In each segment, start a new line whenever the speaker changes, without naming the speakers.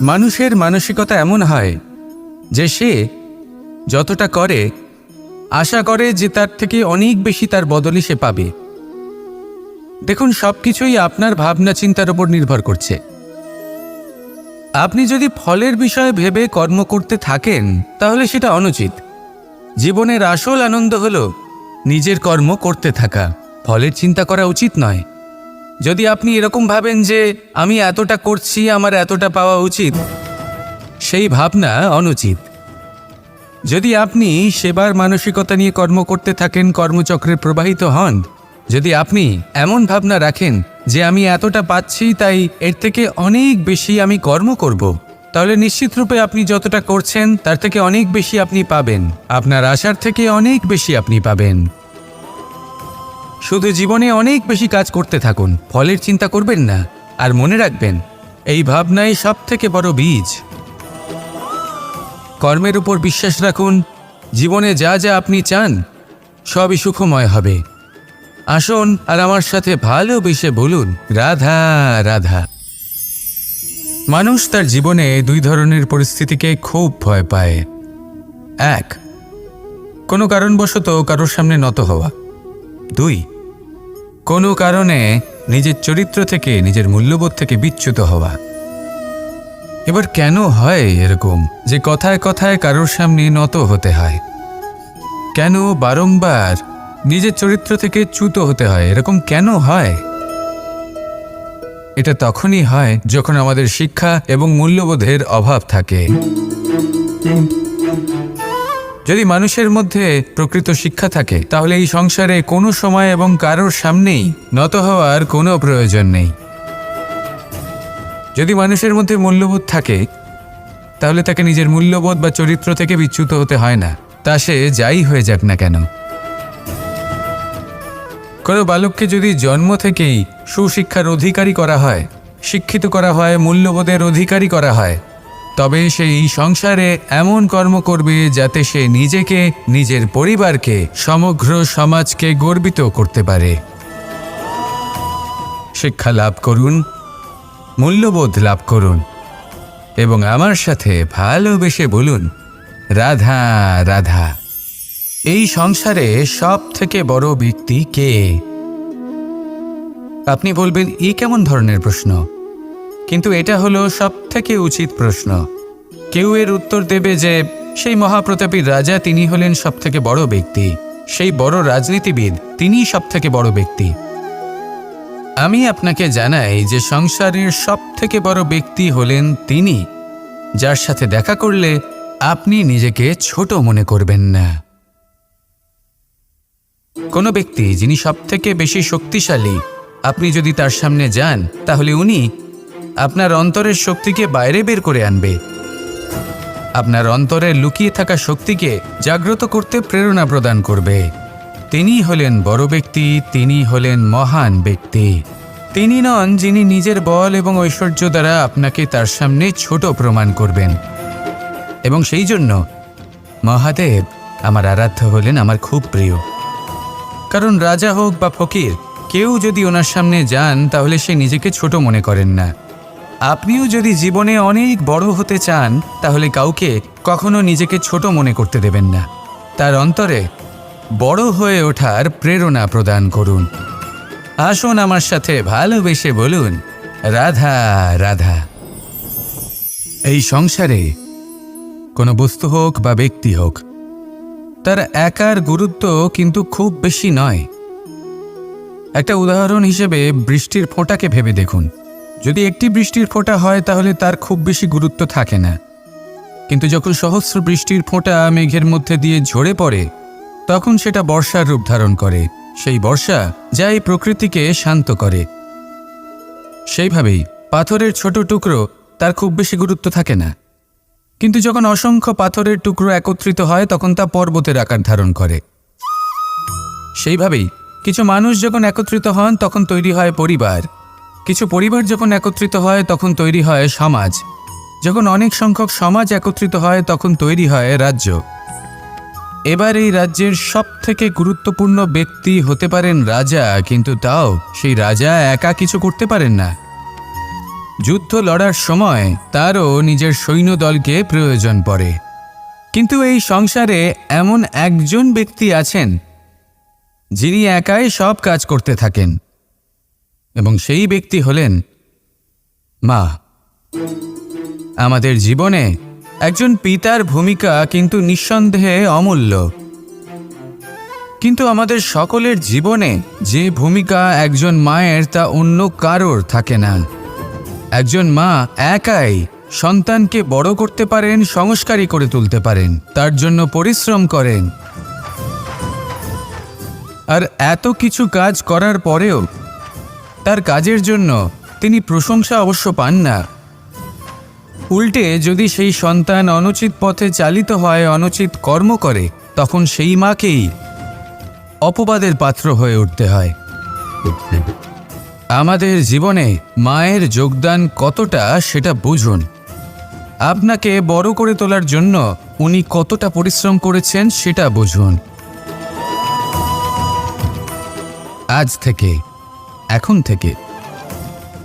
মানুষের মানসিকতা এমন হয় যে সে যতটা করে আশা করে যে তার থেকে অনেক বেশি তার বদলে সে পাবে। দেখুন, সবকিছুই আপনার ভাবনা চিন্তার উপর নির্ভর করছে। আপনি যদি ফলের বিষয়ে ভেবে কর্ম করতে থাকেন তাহলে সেটা অনুচিত। জীবনের আসল আনন্দ হলো নিজের কর্ম করতে থাকা, ফলের চিন্তা করা উচিত নয়। যদি আপনি এরকম ভাবেন যে আমি এতটা করছি, আমার এতটা পাওয়া উচিত, সেই ভাবনা অনুচিত। যদি আপনি সেবার মানসিকতা নিয়ে কর্ম করতে থাকেন, কর্মচক্রে প্রবাহিত হন, যদি আপনি এমন ভাবনা রাখেন যে আমি এতটা পাচ্ছি তাই এর থেকে অনেক বেশি আমি কর্ম করব, তাহলে নিশ্চিতরূপে আপনি যতটা করছেন তার থেকে অনেক বেশি আপনি পাবেন, আপনার আশার থেকে অনেক বেশি আপনি পাবেন। শুধু জীবনে অনেক বেশি কাজ করতে থাকুন, ফলের চিন্তা করবেন না। আর মনে রাখবেন, এই ভাবনাই সব থেকে বড় বীজ। কর্মের উপর বিশ্বাস রাখুন, জীবনে যা যা আপনি চান সবই সুখময় হবে। আসুন আর আমার সাথে ভালোবেসে বলুন, রাধা রাধা। মানুষ তার জীবনে দুই ধরনের পরিস্থিতিকে খুব ভয় পায়। এক, কোনো কারণবশত কারোর সামনে নত হওয়া। দুই, কোনো কারণে নিজের চরিত্র থেকে, নিজের মূল্যবোধ থেকে বিচ্যুত হওয়া। এবার কেন হয় এরকম যে কথায় কথায় কারোর সামনে নত হতে হয়? কেন বারংবার নিজের চরিত্র থেকে চ্যুত হতে হয়? এরকম কেন হয়? এটা তখনই হয় যখন আমাদের শিক্ষা এবং মূল্যবোধের অভাব থাকে। যদি মানুষের মধ্যে প্রকৃত শিক্ষা থাকে তাহলে এই সংসারে কোনো সময় এবং কারোর সামনেই নত হওয়ার কোনো প্রয়োজন নেই। যদি মানুষের মধ্যে মূল্যবোধ থাকে তাহলে তাকে নিজের মূল্যবোধ বা চরিত্র থেকে বিচ্যুত হতে হয় না, তা সে যাই হয়ে যাক না কেন। কোনো বালককে যদি জন্ম থেকেই সুশিক্ষার অধিকারী করা হয়, শিক্ষিত করা হয়, মূল্যবোধের অধিকারী করা হয়, তবে সেই সংসারে এমন কর্ম করবে যাতে সে নিজেকে, নিজের পরিবারকে, সমগ্র সমাজকে গর্বিত করতে পারে। শিক্ষা লাভ করুন, মূল্যবোধ লাভ করুন এবং আমার সাথে ভালোবেসে বলুন, রাধা রাধা। এই সংসারে সব থেকে বড় ব্যক্তি কে? আপনি বলবেন, এই কেমন ধরনের প্রশ্ন? কিন্তু এটা হলো সব থেকে উচিত প্রশ্ন। কেউ এর উত্তর দেবে যে সেই মহাপ্রতাপী রাজা, তিনি হলেন সব থেকে বড় ব্যক্তি, সেই বড় রাজনীতিবিদ, তিনিই সব থেকে বড় ব্যক্তি। আমি আপনাকে জানাই যে সংসারের সব থেকে বড় ব্যক্তি হলেন তিনি, যার সাথে দেখা করলে আপনি নিজেকে ছোট মনে করবেন না। কোনো ব্যক্তি যিনি সব থেকে বেশি শক্তিশালী, আপনি যদি তার সামনে যান তাহলে উনি আপনার অন্তরের শক্তিকে বাইরে বের করে আনবে, আপনার অন্তরে লুকিয়ে থাকা শক্তিকে জাগ্রত করতে প্রেরণা প্রদান করবে। তিনি হলেন বড় ব্যক্তি, তিনি হলেন মহান ব্যক্তি। তিনি নন যিনি নিজের বল এবং ঐশ্বর্য দ্বারা আপনাকে তার সামনে ছোট প্রমাণ করবেন। এবং সেই জন্য মহাদেব আমার আরাধ্য হলেন আমার খুব প্রিয়। কারণ রাজা হোক বা ফকির, কেউ যদি ওনার সামনে যান তাহলে সে নিজেকে ছোট মনে করেন না। আপনিও যদি জীবনে অনেক বড় হতে চান তাহলে কাউকে কখনো নিজেকে ছোট মনে করতে দেবেন না। তার অন্তরে বড় হয়ে ওঠার প্রেরণা প্রদান করুন। আসুন আমার সাথে ভালোবেসে বলুন, রাধা রাধা। এই সংসারে কোনো বস্তু হোক বা ব্যক্তি হোক, তার একার গুরুত্ব কিন্তু খুব বেশি নয়। একটা উদাহরণ হিসেবে বৃষ্টির ফোঁটাকে ভেবে দেখুন। যদি একটি বৃষ্টির ফোঁটা হয় তাহলে তার খুব বেশি গুরুত্ব থাকে না, কিন্তু যখন সহস্র বৃষ্টির ফোঁটা মেঘের মধ্যে দিয়ে ঝরে পড়ে তখন সেটা বর্ষার রূপ ধারণ করে। সেই বর্ষা যা এই প্রকৃতিকে শান্ত করে। সেইভাবেই পাথরের ছোট টুকরো, তার খুব বেশি গুরুত্ব থাকে না, কিন্তু যখন অসংখ্য পাথরের টুকরো একত্রিত হয় তখন তা পর্বতের আকার ধারণ করে। সেইভাবেই কিছু মানুষ যখন একত্রিত হন তখন তৈরি হয় পরিবার, কিছু পরিবার যখন একত্রিত হয় তখন তৈরি হয় সমাজ, যখন অনেক সংখ্যক সমাজ একত্রিত হয় তখন তৈরি হয় রাজ্য। এবার এই রাজ্যের সব থেকে গুরুত্বপূর্ণ ব্যক্তি হতে পারেন রাজা, কিন্তু তাও সেই রাজা একা কিছু করতে পারেন না। যুদ্ধ লড়ার সময় তারও নিজের সৈন্যদলকে প্রয়োজন পড়ে। কিন্তু এই সংসারে এমন একজন ব্যক্তি আছেন যিনি একাই সব কাজ করতে থাকেন, এবং সেই ব্যক্তি হলেন মা। আমাদের জীবনে একজন পিতার ভূমিকা কিন্তু নিঃসন্দেহে অমূল্য, কিন্তু আমাদের সকলের জীবনে যে ভূমিকা একজন মায়ের তা অন্য কারোর থাকে না। একজন মা একাই সন্তানকে বড় করতে পারেন, সংস্কারী করে তুলতে পারেন, তার জন্য পরিশ্রম করেন। আর এত কিছু কাজ করার পরেও তার কাজের জন্য তিনি প্রশংসা অবশ্য পান না। উল্টে যদি সেই সন্তান অনুচিত পথে চালিত হয়, অনুচিত কর্ম করে, তখন সেই মাকেই অপবাদের পাত্র হয়ে উঠতে হয়। আমাদের জীবনে মায়ের যোগদান কতটা সেটা বুঝুন। আপনাকে বড় করে তোলার জন্য উনি কতটা পরিশ্রম করেছেন সেটা বুঝুন। আজ থেকে, এখন থেকে,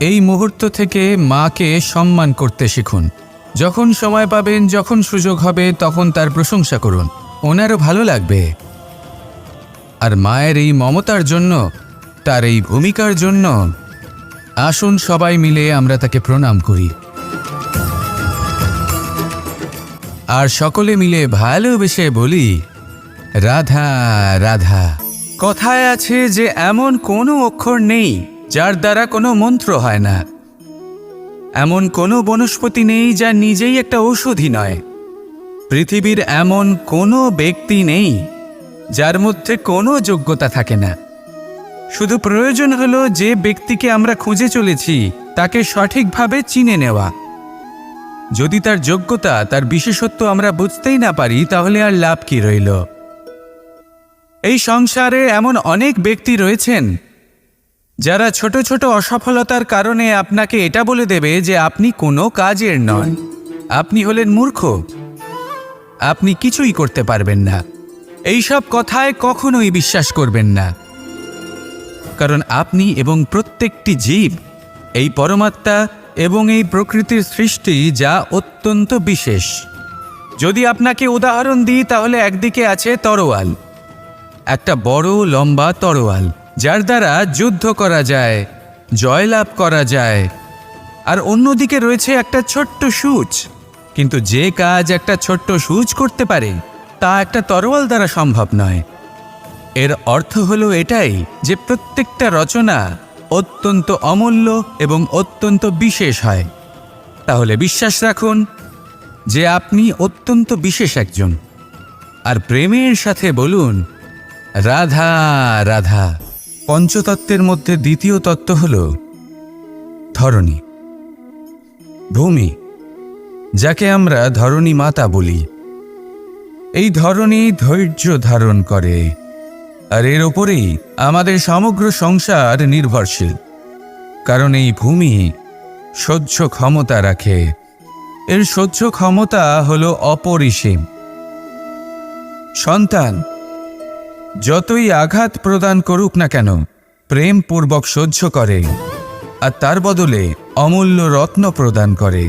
এই মুহূর্ত থেকে মাকে সম্মান করতে শিখুন। যখন সময় পাবেন, যখন সুযোগ হবে, তখন তার প্রশংসা করুন, ওনারও ভালো লাগবে। আর মায়ের এই মমতার জন্য, তার এই ভূমিকার জন্য আসুন সবাই মিলে আমরা তাকে প্রণাম করি, আর সকলে মিলে ভালোবেসে বলি, রাধা রাধা। কথায় আছে যে এমন কোনো অক্ষর নেই যার দ্বারা কোনো মন্ত্র হয় না, এমন কোনো বনস্পতি নেই যা নিজেই একটা ঔষধি নয়, পৃথিবীর এমন কোনো ব্যক্তি নেই যার মধ্যে কোনো যোগ্যতা থাকে না। শুধু প্রয়োজন হলো যে ব্যক্তিকে আমরা খুঁজে চলেছি তাকে সঠিকভাবে চিনে নেওয়া। যদি তার যোগ্যতা, তার বিশেষত্ব আমরা বুঝতেই না পারি, তাহলে আর লাভ কি রইল? এই সংসারে এমন অনেক ব্যক্তি রয়েছেন যারা ছোট ছোট অসফলতার কারণে আপনাকে এটা বলে দেবে যে আপনি কোনো কাজের নন, আপনি হলেন মূর্খ, আপনি কিছুই করতে পারবেন না। এইসব কথায় কখনোই বিশ্বাস করবেন না, কারণ আপনি এবং প্রত্যেকটি জীব এই পরমাত্মা এবং এই প্রকৃতির সৃষ্টি, যা অত্যন্ত বিশেষ। যদি আপনাকে উদাহরণ দিই, তাহলে একদিকে আছে তরোয়াল, একটা বড় লম্বা তরোয়াল, যার দ্বারা যুদ্ধ করা যায়, জয়লাভ করা যায়। আর অন্যদিকে রয়েছে একটা ছোট্ট সূচ, কিন্তু যে কাজ একটা ছোট্ট সূচ করতে পারে তা একটা তরোয়াল দ্বারা সম্ভব নয়। এর অর্থ হলো এটাই যে প্রত্যেকটা রচনা অত্যন্ত অমূল্য এবং অত্যন্ত বিশেষ হয়। তাহলে বিশ্বাস রাখুন যে আপনি অত্যন্ত বিশেষ একজন, আর প্রেমের সাথে বলুন, রাধা রাধা। পঞ্চতত্ত্বের মধ্যে দ্বিতীয় তত্ত্ব হল ধরণী, ভূমি, যাকে আমরা ধরণী মাতা বলি। এই ধরণী ধৈর্য ধারণ করে, আর এর ওপরেই আমাদের সমগ্র সংসার নির্ভরশীল, কারণ এই ভূমি সহ্য ক্ষমতা রাখে। এর সহ্য ক্ষমতা হলো অপরিসীম। সন্তান যতই আঘাত প্রদান করুক না কেন, প্রেমপূর্বক সহ্য করে, আর তার বদলে অমূল্য রত্ন প্রদান করে।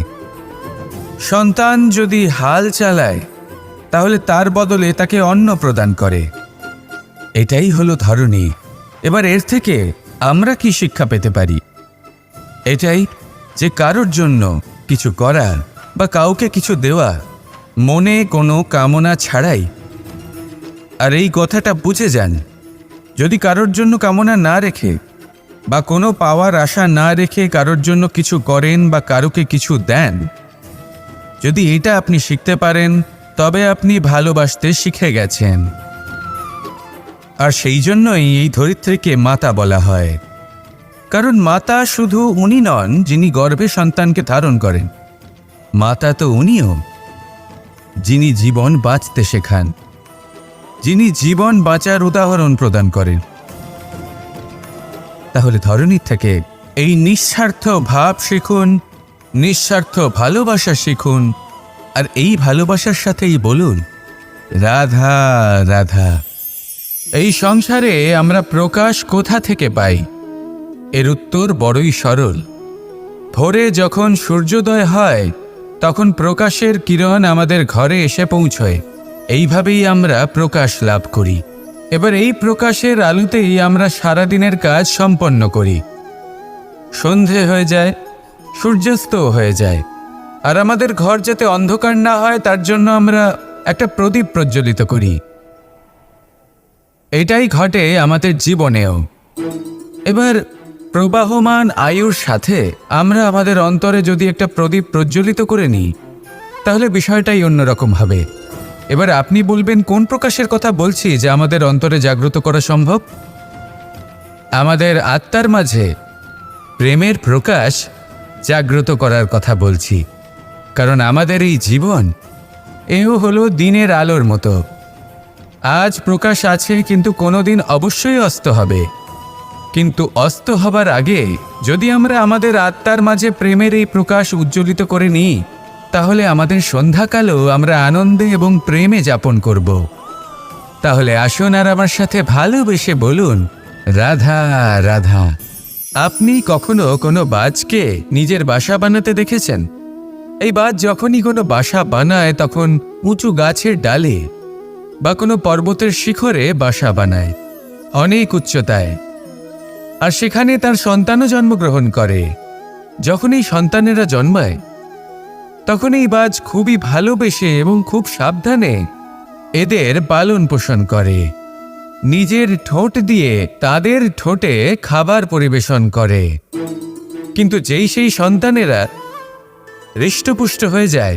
সন্তান যদি হাল চালায়, তাহলে তার বদলে তাকে অন্ন প্রদান করে। এটাই হলো ধরণী। এবার এর থেকে আমরা কি শিক্ষা পেতে পারি? এটাই যে কারোর জন্য কিছু করা বা কাউকে কিছু দেওয়া মনে কোনো কামনা ছাড়াই। আর এই কথাটা বুঝে যান, যদি কারোর জন্য কামনা না রেখে বা কোনো পাওয়ার আশা না রেখে কারোর জন্য কিছু করেন বা কারোকে কিছু দেন, যদি এটা আপনি শিখতে পারেন, তবে আপনি ভালোবাসতে শিখে গেছেন। আর সেই জন্যই এই ধরিত্রীকে মাতা বলা হয়, কারণ মাতা শুধু উনি নন যিনি গর্ভে সন্তানকে ধারণ করেন, মাতা তো উনিও যিনি জীবন বাঁচতে শেখান, যিনি জীবন বাঁচার উদাহরণ প্রদান করেন। তাহলে ধরণীর থেকে এই নিঃস্বার্থ ভাব শিখুন, নিঃস্বার্থ ভালোবাসা শিখুন, আর এই ভালোবাসার সাথেই বলুন, রাধা রাধা। এই সংসারে আমরা প্রকাশ কোথা থেকে পাই? এর উত্তর বড়ই সরল। ভোরে যখন সূর্যোদয় হয় তখন প্রকাশের কিরণ আমাদের ঘরে এসে পৌঁছয়। এইভাবেই আমরা প্রকাশ লাভ করি। এবার এই প্রকাশের আলোতেই আমরা সারাদিনের কাজ সম্পন্ন করি। সন্ধে হয়ে যায়, সূর্যাস্তও হয়ে যায়, আর আমাদের ঘর যাতে অন্ধকার না হয় তার জন্য আমরা একটা প্রদীপ প্রজ্বলিত করি। এটাই ঘটে আমাদের জীবনেও। এবার প্রবাহমান আয়ুর সাথে আমরা আমাদের অন্তরে যদি একটা প্রদীপ প্রজ্বলিত করে নিই তাহলে বিষয়টাই অন্যরকম হবে। এবার আপনি বলবেন কোন প্রকাশের কথা বলছি যা আমাদের অন্তরে জাগ্রত করা সম্ভব? আমাদের আত্মার মাঝে প্রেমের প্রকাশ জাগ্রত করার কথা বলছি। কারণ আমাদের এই জীবন এও হলো দিনের আলোর মতো। আজ প্রকাশ আছে, কিন্তু কোনোদিন অবশ্যই অস্ত হবে। কিন্তু অস্ত হবার আগে যদি আমরা আমাদের আত্মার মাঝে প্রেমের এই প্রকাশ উজ্জ্বলিত করে নিই তাহলে আমাদের সন্ধ্যাকালও আমরা আনন্দে এবং প্রেমে যাপন করব। তাহলে আসুন আর আমার সাথে ভালোবেসে বলুন, রাধা রাধা। আপনি কখনো কোনো বাজকে নিজের বাসা বানাতে দেখেছেন? এই বাজ যখনই কোনো বাসা বানায় তখন উঁচু গাছের ডালে বা কোনো পর্বতের শিখরে বাসা বানায়, অনেক উচ্চতায়, আর সেখানে তার সন্তানও জন্মগ্রহণ করে। যখন এই সন্তানেরা জন্মায় তখন এই বাজ খুবই ভালোবেসে এবং খুব সাবধানে এদের পালন পোষণ করে। নিজের ঠোঁট দিয়ে তাদের ঠোঁটে খাবার পরিবেশন করে। কিন্তু যেই সেই সন্তানেরা হৃষ্টপুষ্ট হয়ে যায়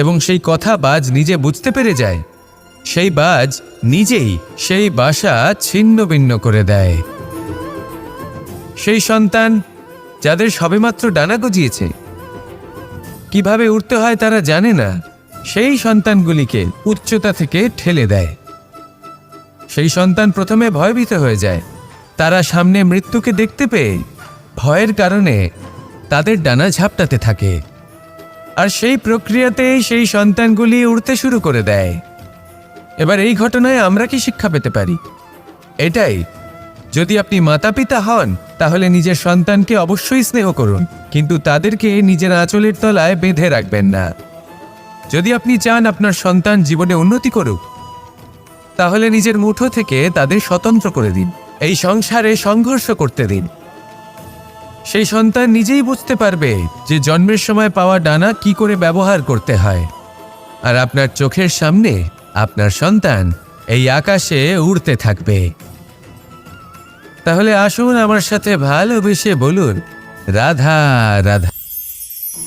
এবং সেই কথা বাজ নিজে বুঝতে পেরে যায়, সেই বাজ নিজেই সেই বাসা ছিন্ন ভিন্ন করে দেয়। সেই সন্তান যাদের সবেমাত্র ডানা গজিয়েছে, কিভাবে উঠতে হয় তারা জানে না, সেই সন্তানগুলিকে উচ্চতা থেকে ঠেলে দেয়। সেই সন্তান প্রথমে ভয়ভীত হয়ে যায়। তারা সামনে মৃত্যুকে দেখতে পেয়ে ভয়ের কারণে তাদের ডানা ঝাপটাতে থাকে, আর সেই প্রক্রিয়াতেই সেই সন্তানগুলি উড়তে শুরু করে দেয়। এবার এই ঘটনায় আমরা কি শিক্ষা পেতে পারি? এটাই, যদি আপনি মাতা পিতা হন তাহলে নিজের সন্তানকে অবশ্যই স্নেহ করুন, কিন্তু তাদেরকে নিজের আঁচলের তলায় বেঁধে রাখবেন না। যদি আপনি চান আপনার সন্তান জীবনে উন্নতি করুক তাহলে নিজের মুঠো থেকে তাদের স্বতন্ত্র করে দিন, এই সংসারে সংঘর্ষ করতে দিন। সেই সন্তান নিজেই বুঝতে পারবে যে জন্মের সময় পাওয়া ডানা কি করে ব্যবহার করতে হয়। আর আপনার চোখের সামনে আপনার সন্তান এই আকাশে উড়তে থাকবে। তাহলে আসুন আমার সাথে ভালোবেসে বলুন, রাধা রাধা।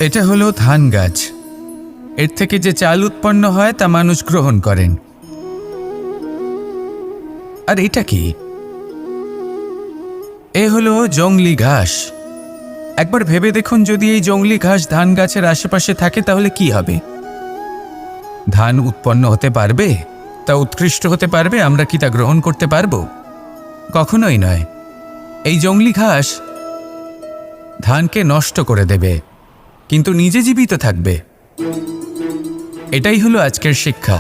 এটা হলো ধান গাছ। এর থেকে যে চাল উৎপন্ন হয় তা মানুষ গ্রহণ করেন। আর এটা কি? এ হলো জংলি ঘাস। একবার ভেবে দেখুন, যদি এই জংলি ঘাস ধান গাছের আশেপাশে থাকে তাহলে কি হবে? ধান উৎপন্ন হতে পারবে? তা উৎকৃষ্ট হতে পারবে? আমরা কি তা গ্রহণ করতে পারবো? কখনোই নয়। এই জংলি ঘাস ধানকে নষ্ট করে দেবে, কিন্তু নিজে জীবিত থাকবে। এটাই হলো আজকের শিক্ষা।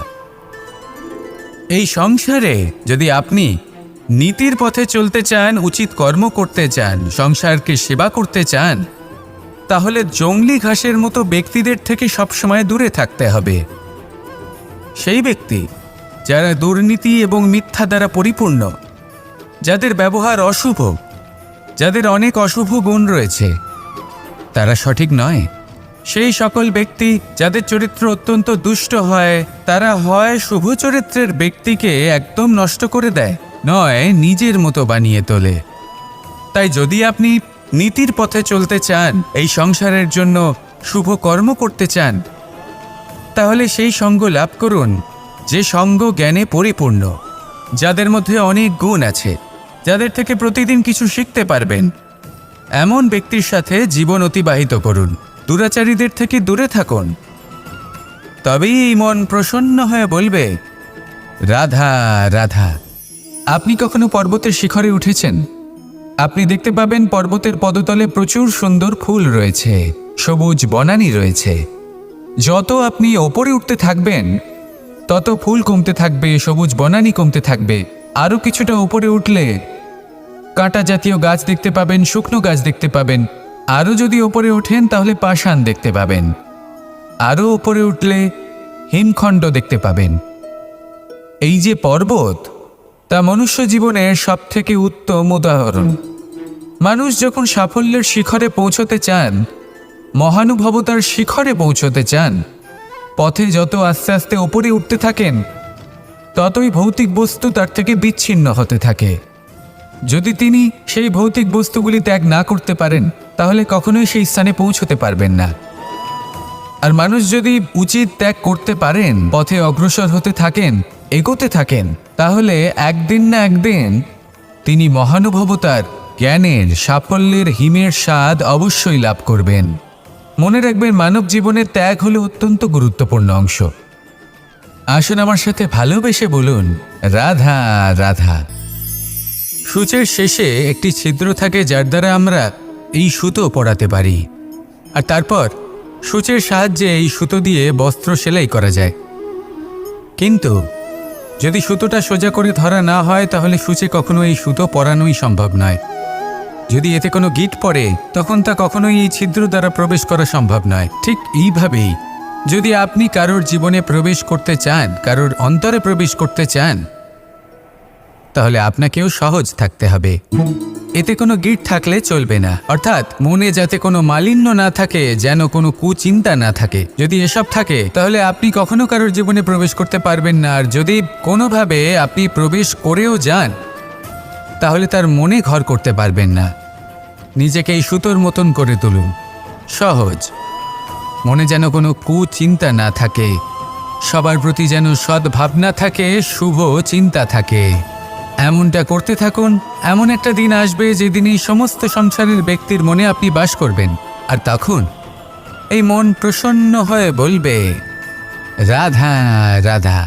এই সংসারে যদি আপনি নীতির পথে চলতে চান, উচিত কর্ম করতে চান, সংসারকে সেবা করতে চান, তাহলে জংলি ঘাসের মতো ব্যক্তিদের থেকে সবসময় দূরে থাকতে হবে। সেই ব্যক্তি যারা দুর্নীতি এবং মিথ্যা দ্বারা পরিপূর্ণ, যাদের ব্যবহার অশুভ, যাদের অনেক অশুভ গুণ রয়েছে, তারা সঠিক নয়। সেই সকল ব্যক্তি যাদের চরিত্র অত্যন্ত দুষ্ট হয়, তারা হয় শুভ চরিত্রের ব্যক্তিকে একদম নষ্ট করে দেয়, নয় নিজের মতো বানিয়ে তোলে। তাই যদি আপনি নীতির পথে চলতে চান, এই সংসারের জন্য শুভ কর্ম করতে চান, তাহলে সেই সঙ্গ লাভ করুন যে সঙ্গ জ্ঞানে পরিপূর্ণ, যাদের মধ্যে অনেক গুণ আছে, যাদের থেকে প্রতিদিন কিছু শিখতে পারবেন, এমন ব্যক্তির সাথে জীবন অতিবাহিত করুন। দুরাচারীদের থেকে দূরে থাকুন, তবেই এই মন প্রসন্ন হয়ে বলবে, রাধা রাধা। আপনি কখনো পর্বতের শিখরে উঠেছেন? আপনি দেখতে পাবেন পর্বতের পদতলে প্রচুর সুন্দর ফুল রয়েছে, সবুজ বনানী রয়েছে। যত আপনি ওপরে উঠতে থাকবেন তত ফুল কমতে থাকবে, সবুজ বনানী কমতে থাকবে। আরও কিছুটা উপরে উঠলে কাঁটা জাতীয় গাছ দেখতে পাবেন, শুকনো গাছ দেখতে পাবেন, আরও যদি ওপরে ওঠেন তাহলে পাষাণ দেখতে পাবেন, আরও ওপরে উঠলে হিমখণ্ড দেখতে পাবেন। এই যে পর্বত, তা মনুষ্য জীবনের সবথেকে উত্তম উদাহরণ। মানুষ যখন সাফল্যের শিখরে পৌঁছতে চান, মহানুভবতার শিখরে পৌঁছতে চান, পথে যত আস্তে আস্তে ওপরে উঠতে থাকেন, ততই ভৌতিক বস্তু তার থেকে বিচ্ছিন্ন হতে থাকে। যদি তিনি সেই ভৌতিক বস্তুগুলি ত্যাগ না করতে পারেন, তাহলে কখনোই সেই স্থানে পৌঁছতে পারবেন না। আর মানুষ যদি উচিত ত্যাগ করতে পারেন, পথে অগ্রসর হতে থাকেন, এগোতে থাকেন, তাহলে একদিন না একদিন তিনি মহানুভবতার, জ্ঞানের, সাফল্যের হিমের স্বাদ অবশ্যই লাভ করবেন। মনে রাখবেন, মানব জীবনের ত্যাগ হলো অত্যন্ত গুরুত্বপূর্ণ অংশ। আসুন আমার সাথে ভালোবেসে বলুন, রাধা রাধা। সূচের শেষে একটি ছিদ্র থাকে, যার দ্বারা আমরা এই সুতো পরাতে পারি, আর তারপর সূচের সাহায্যে এই সুতো দিয়ে বস্ত্র সেলাই করা যায়। কিন্তু যদি সুতোটা সোজা করে ধরা না হয়, তাহলে সূচে কখনো এই সুতো পরানোই সম্ভব নয়। যদি এতে কোনো গিঁট পড়ে, তখন তা কখনোই এই ছিদ্র দ্বারা প্রবেশ করা সম্ভব নয়। ঠিক এইভাবেই যদি আপনি কারোর জীবনে প্রবেশ করতে চান, কারোর অন্তরে প্রবেশ করতে চান, তাহলে আপনাকেও সহজ থাকতে হবে। এতে কোনো গিঁট থাকলে চলবে না, অর্থাৎ মনে যাতে কোনো মালিন্য না থাকে, যেন কোনো কুচিন্তা না থাকে। যদি এসব থাকে, তাহলে আপনি কখনো কারোর জীবনে প্রবেশ করতে পারবেন না। আর যদি কোনোভাবে আপনি প্রবেশ করেও যান, তাহলে তার মনে ঘর করতে পারবেন না। নিজেকে এই সুতোর মতন করে তুলুন, সহজ। মনে যেন কোনো কুচিন্তা না থাকে, সবার প্রতি যেন সদ্ভাবনা থাকে, শুভ চিন্তা থাকে। এমনটা করতে থাকুন। এমন একটা দিন আসবে যেদিন এই সমস্ত সংসারের ব্যক্তির মনে আপনি বাস করবেন, আর তখন এই মন প্রসন্ন হয়ে বলবে, রাধা রাধা।